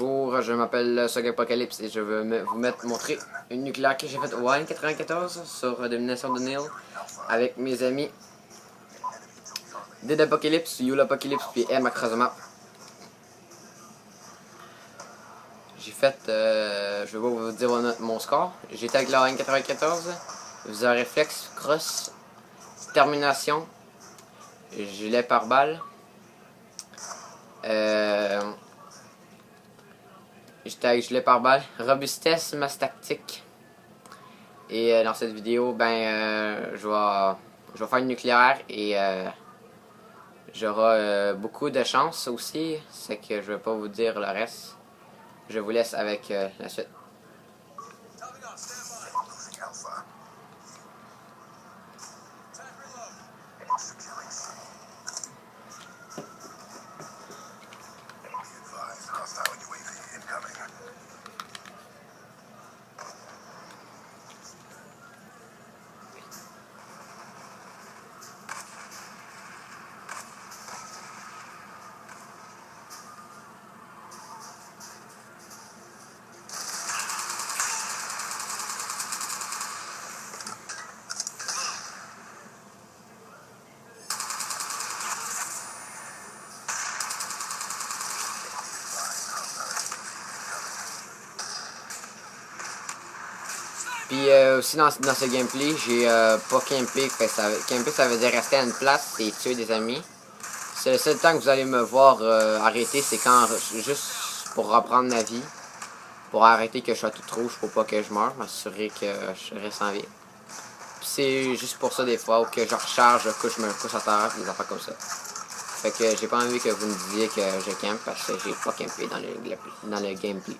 Bonjour, je m'appelle Sog Apocalypse et je veux vous montrer une nucléaire que j'ai faite au N94 sur Domination de Neil avec mes amis Dead Apocalypse, Yule Apocalypse puis M Acrosomap. J'ai fait, je vais vous dire mon score. J'étais avec la N94, viseur réflexe, cross, termination, gilet pare-balles. J'étais avec gilet pare-balles, robustesse, masse tactique. Et dans cette vidéo, je vais faire une nucléaire et j'aurai beaucoup de chance aussi. C'est que je vais pas vous dire le reste. Je vous laisse avec la suite. Puis aussi dans ce gameplay, j'ai pas campé. Camper, ça veut dire rester à une place et tuer des amis. C'est le seul temps que vous allez me voir arrêter, c'est quand juste pour reprendre ma vie. Pour arrêter que je sois tout rouge pour pas que je meure, m'assurer que je reste en vie. Puis c'est juste pour ça des fois où que je recharge, que je me couche à terre, des affaires comme ça. Fait que j'ai pas envie que vous me disiez que je campe parce que j'ai pas campé dans le gameplay.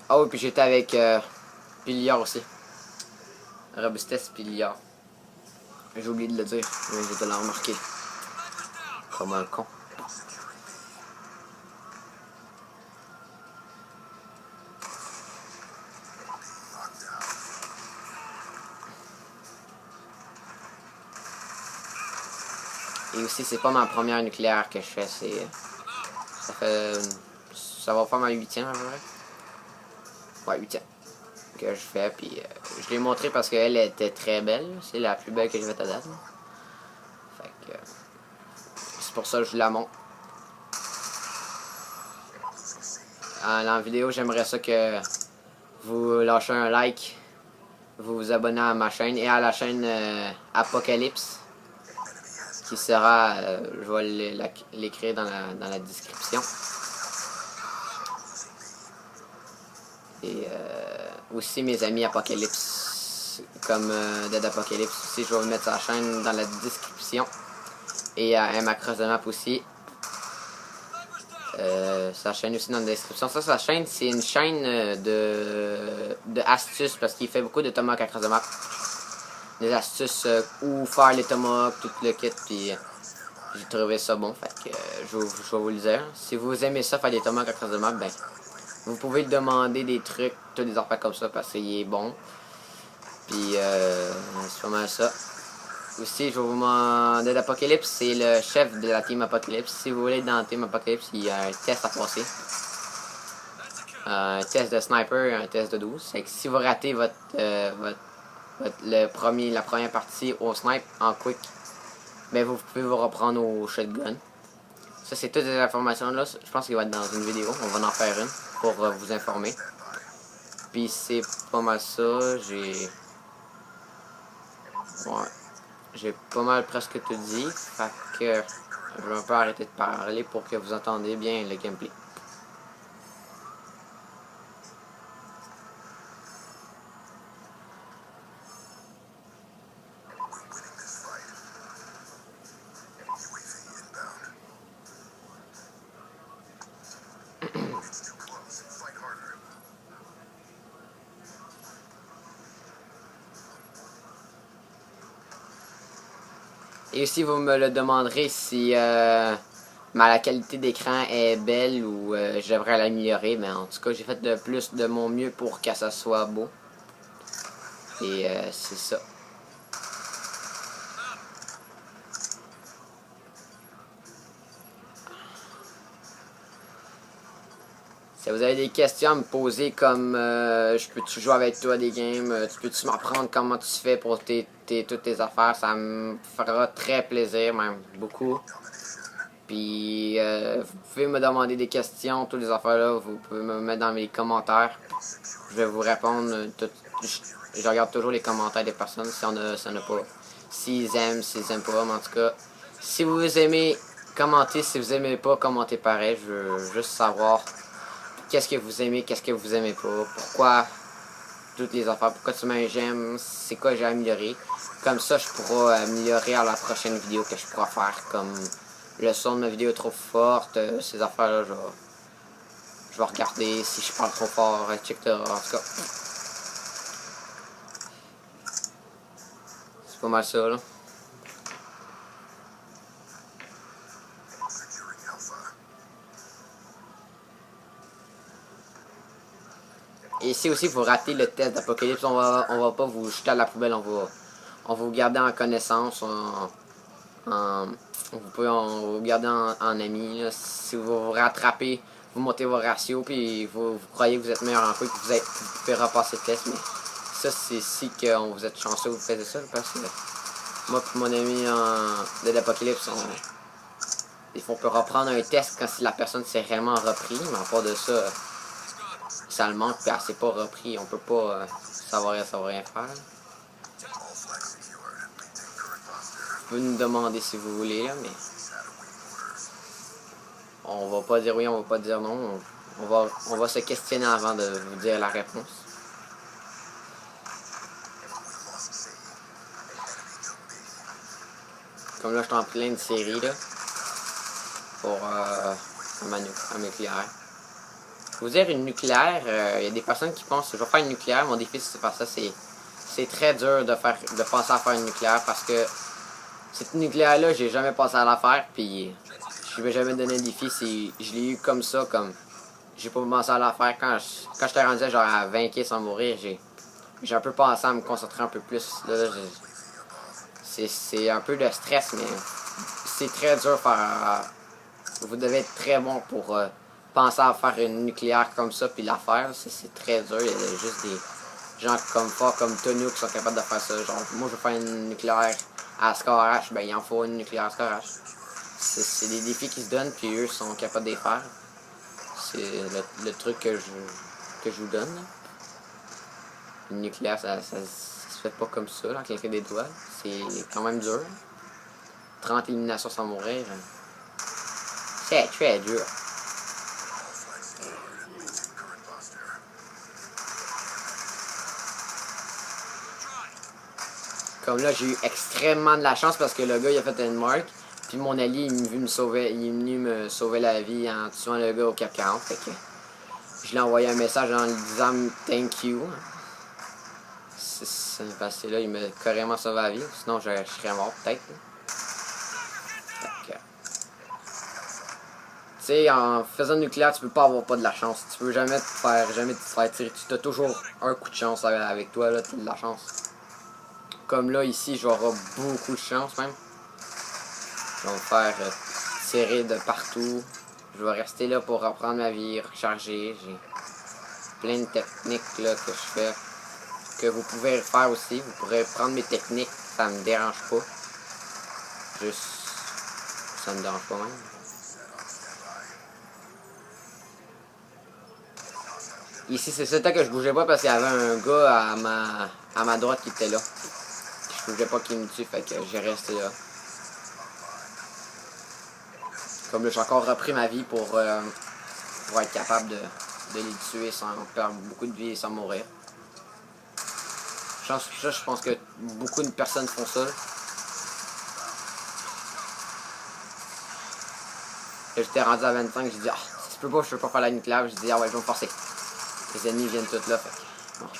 Oh, et puis j'étais avec Piliard aussi. Robustesse Piliard. J'ai oublié de le dire, mais j'ai de le remarquer. Comme un con. Et aussi, c'est pas ma première nucléaire que je fais, ça va faire ma 8e à peu près. Ouais, 8e que je fais, puis je l'ai montré parce qu'elle était très belle. C'est la plus belle que j'ai faite à date. Fait que c'est pour ça que je la montre. Dans la vidéo, j'aimerais ça que vous lâchez un like, vous vous abonnez à ma chaîne et à la chaîne Apocalypse, qui sera, je vais l'écrire dans la description. Et aussi mes amis Apocalypse, comme Dead Apocalypse aussi, je vais vous mettre sa chaîne dans la description. Et à M Acrosomap aussi. Sa chaîne aussi dans la description. Ça, sa chaîne, c'est une chaîne de astuces parce qu'il fait beaucoup de tomahawk Acrosomap. Des astuces où faire les tomahawks, tout le kit, puis j'ai trouvé ça bon, fait que je vais vous le dire. Si vous aimez ça, faire des tomahawk Acrosomap, vous pouvez demander des trucs, tous des affaires comme ça, parce qu'il est bon. Puis c'est pas mal ça. Aussi, je vais vous demander d'Apocalypse, c'est le chef de la team Apocalypse. Si vous voulez être dans la team Apocalypse, il y a un test à passer. Un test de sniper et un test de 12. Fait que si vous ratez la première partie au snipe en quick, vous pouvez vous reprendre au shotgun. Ça, c'est toutes ces informations-là. Je pense qu'il va être dans une vidéo. On va en faire une pour vous informer. Puis c'est pas mal ça. J'ai pas mal presque tout dit. Fait que je vais un peu arrêter de parler pour que vous entendiez bien le gameplay. Et aussi, vous me le demanderez si la qualité d'écran est belle ou je devrais l'améliorer. Mais en tout cas, j'ai fait de mon mieux pour que ça soit beau. Et c'est ça. Si vous avez des questions à me poser comme je peux-tu jouer avec toi des games, tu peux-tu m'apprendre comment tu fais pour toutes tes affaires, ça me fera très plaisir, même beaucoup. Puis vous pouvez me demander des questions, toutes les affaires là, vous pouvez me mettre dans les commentaires. Je vais vous répondre. Je regarde toujours les commentaires des personnes si on a pas. S'ils aiment, s'ils aiment pas, mais en tout cas. Si vous aimez, commentez. Si vous aimez pas, commentez pareil. Je veux juste savoir qu'est-ce que vous aimez, qu'est-ce que vous aimez pas, pourquoi toutes les affaires, pourquoi tu mets un j'aime, c'est quoi j'ai amélioré. Comme ça, je pourrai améliorer à la prochaine vidéo que je pourrai faire. Comme le son de ma vidéo est trop forte, ces affaires-là, je vais regarder si je parle trop fort, etc. En tout cas, c'est pas mal ça, là. Et si aussi vous ratez le test d'Apocalypse, on va pas vous jeter à la poubelle, on va vous garder en connaissance, vous pouvez vous garder en ami. Là. Si vous vous rattrapez, vous montez vos ratios, puis vous croyez que vous êtes meilleur en quoi, que vous pouvez repasser le test, mais ça c'est si que vous êtes chanceux que vous faites ça, parce que moi et mon ami de l'Apocalypse, des fois on peut reprendre un test quand si la personne s'est réellement repris, mais à part de ça, ça le manque, puis elle s'est pas repris, on peut pas savoir rien faire. Vous pouvez nous demander si vous voulez, là, mais on va pas dire oui, on va pas dire non. On va se questionner avant de vous dire la réponse. Comme là, je suis en pleine série, là, pour un nucléaire. Vous dire une nucléaire, il y a des personnes qui pensent que je vais faire une nucléaire. Mon défi, c'est de faire ça. C'est très dur de penser à faire une nucléaire parce que cette nucléaire-là, j'ai jamais pensé à la faire. Puis je vais jamais donner un défi. Je l'ai eu comme ça, comme j'ai pas pensé à la faire. Quand j'étais rendu genre à 20 kills sans mourir, j'ai un peu pensé à me concentrer un peu plus. Là, c'est un peu de stress, mais c'est très dur faire. Vous devez être très bon pour penser à faire une nucléaire comme ça puis la faire. C'est très dur. Il y a juste des gens comme Tonio qui sont capables de faire ça. Genre, moi je veux faire une nucléaire à Scorach, ben il en faut une nucléaire à Scorach. C'est des défis qui se donnent puis eux sont capables de les faire. C'est le truc que je vous donne. Là. Une nucléaire, ça se fait pas comme ça, là, en claquant des doigts. C'est quand même dur. 30 éliminations sans mourir. C'est très dur. Comme là, j'ai eu extrêmement de la chance parce que le gars, il a fait une marque. Puis mon allié, il est venu me sauver la vie en tuant le gars au cap 40. Fait que je lui ai envoyé un message en lui disant thank you. Parce que là, il m'a carrément sauvé la vie. Sinon, je serais mort peut-être. Tu sais, en faisant le nucléaire, tu peux pas avoir pas de la chance. Tu peux jamais te faire tirer. Tu as toujours un coup de chance avec toi, là, tu as de la chance. Comme là, ici, j'aurai beaucoup de chance même. Je vais me faire tirer de partout. Je vais rester là pour reprendre ma vie, recharger. J'ai plein de techniques là, que je fais. Que vous pouvez faire aussi. Vous pourrez prendre mes techniques. Ça me dérange pas. Juste... Ça me dérange pas même. Ici, c'est ça que je bougeais pas parce qu'il y avait un gars à ma droite qui était là. Je bougeais pas qu'il me tue, fait que j'ai resté là. Comme là, j'ai encore repris ma vie pour être capable de les tuer sans perdre beaucoup de vie et sans mourir. Je pense que beaucoup de personnes font ça. J'étais rendu à 25, j'ai dit, ah, si tu peux pas, je peux pas faire la nucléaire. J'ai dit, ah ouais, je vais me forcer. Les ennemis viennent tous là, fait que, bon.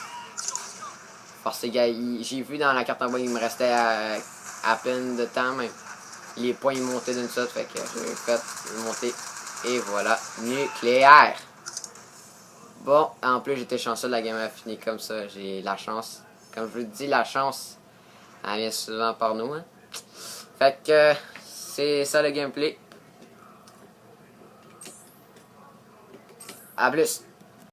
Forcer, gars, j'ai vu dans la carte en bas, il me restait à peine de temps, mais les points ils montaient d'une sorte, fait que j'ai fait monter. Et voilà, nucléaire. Bon, en plus j'étais chanceux, la game a fini comme ça. J'ai la chance. Comme je vous le dis, la chance, elle vient souvent par nous. Hein. Fait que c'est ça le gameplay. À plus.